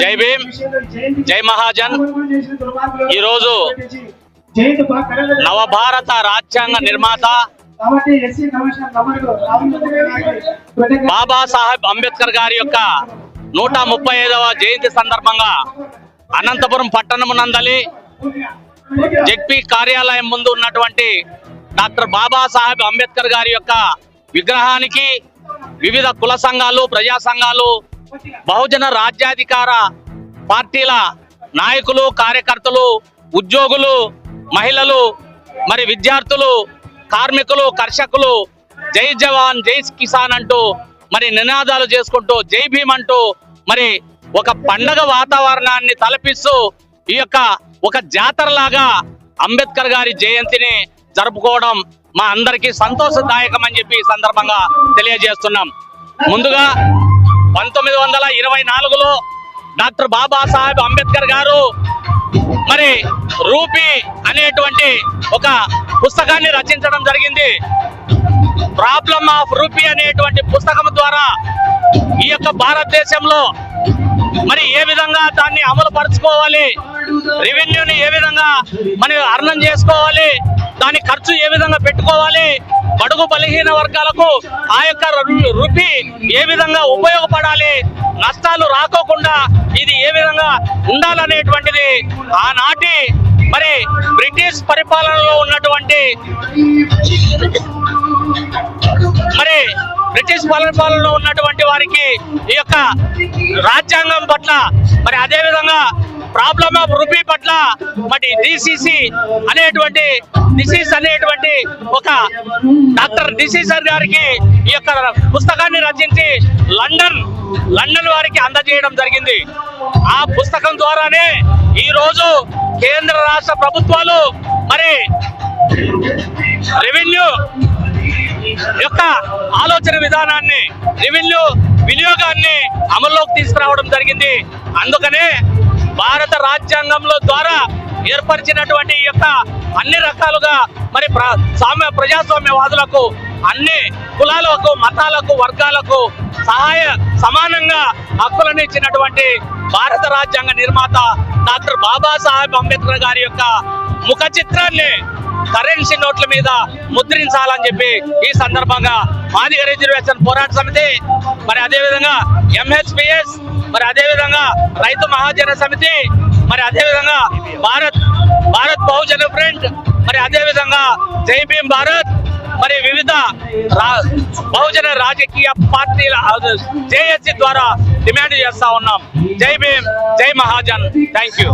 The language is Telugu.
జై భీమ్, జై మహాజన్. ఈరోజు నవభారత రాజ్యాంగ నిర్మాత బాబాసాహెబ్ అంబేద్కర్ గారి యొక్క 135వ జయంతి సందర్భంగా అనంతపురం పట్టణమునందలి జెడ్పీ కార్యాలయం ముందు ఉన్నటువంటి డాక్టర్ బాబాసాహెబ్ అంబేద్కర్ గారి యొక్క విగ్రహానికి వివిధ కుల సంఘాలు, ప్రజా సంఘాలు, బహుజన రాజ్యాధికార పార్టీల నాయకులు, కార్యకర్తలు, ఉద్యోగులు, మహిళలు, మరి విద్యార్థులు, కార్మికులు, కర్షకులు జై జవాన్ జై కిసాన్ అంటూ మరి నినాదాలు చేసుకుంటూ జై భీమ్ అంటూ మరి ఒక పండగ వాతావరణాన్ని తలపిస్తూ ఈ యొక్క ఒక జాతరలాగా అంబేద్కర్ గారి జయంతిని జరుపుకోవడం మా అందరికీ సంతోషదాయకం అని చెప్పి ఈ సందర్భంగా తెలియజేస్తున్నాం. ముందుగా 1924లో డాక్టర్ బాబాసాహెబ్ అంబేద్కర్ గారు మరి రూపీ అనేటువంటి ఒక పుస్తకాన్ని రచించడం జరిగింది. ప్రాబ్లమ్ ఆఫ్ రూపీ అనేటువంటి పుస్తకం ద్వారా ఈ యొక్క భారతదేశంలో మరి ఏ విధంగా దాన్ని అమలు పరుచుకోవాలి, రెవెన్యూని ఏ విధంగా మనం అర్నం చేసుకోవాలి, దాని ఖర్చు ఏ విధంగా పెట్టుకోవాలి, బడుగు బలహీన వర్గాలకు ఆ యొక్క రూపీ ఏ విధంగా ఉపయోగపడాలి, నష్టాలు రాకోకుండా ఇది ఏ విధంగా ఉండాలనేటువంటిది ఆనాటి మరి బ్రిటిష్ పరిపాలనలో ఉన్నటువంటి వారికి ఈ యొక్క రాజ్యాంగం పట్ల మరి అదే విధంగా ప్రాబ్లమ్ ఆఫ్ రూపీ పట్ల మరి డిసిసి అనేటువంటి ఒక డాక్టర్ డిసిసర్ గారికి ఈ యొక్క పుస్తకాన్ని రచించి లండన్ వారికి అందజేయడం జరిగింది. ఆ పుస్తకం ద్వారానే ఈ రోజు కేంద్ర రాష్ట్ర ప్రభుత్వాలు మరి రెవెన్యూ యొక్క ఆలోచన విధానాన్ని, రెవెన్యూ వినియోగాన్ని అమల్లోకి తీసుకురావడం జరిగింది. అందుకనే భారత రాజ్యాంగంలో ద్వారా ఏర్పరిచినటువంటి ఈ యొక్క అన్ని రకాలుగా మరి ప్రజాస్వామ్యవాదులకు, అన్ని కులాలకు, మతాలకు, వర్గాలకు సమానంగా హక్కులను ఇచ్చినటువంటి భారత రాజ్యాంగ నిర్మాత డాక్టర్ బాబాసాహెబ్ అంబేద్కర్ గారి యొక్క ముఖ చిత్రాన్ని కరెన్సీ నోట్ల మీద ముద్రించాలని చెప్పి ఈ సందర్భంగా మాదిగ రిజర్వేషన్ పోరాట సమితి, మరి అదేవిధంగా ఎంహెచ్పిఎస్, మరి అదేవిధంగా రైతు మహాజన సమితి, మరి అదేవిధంగా భారత్ బహుజన ఫ్రంట్, మరి అదేవిధంగా జై భీమ్ భారత్, మరి వివిధ బహుజన రాజకీయ పార్టీల జేఏసీ ద్వారా డిమాండ్ చేస్తా ఉన్నాం. జై భీమ్, జై మహాజన్. Thank you.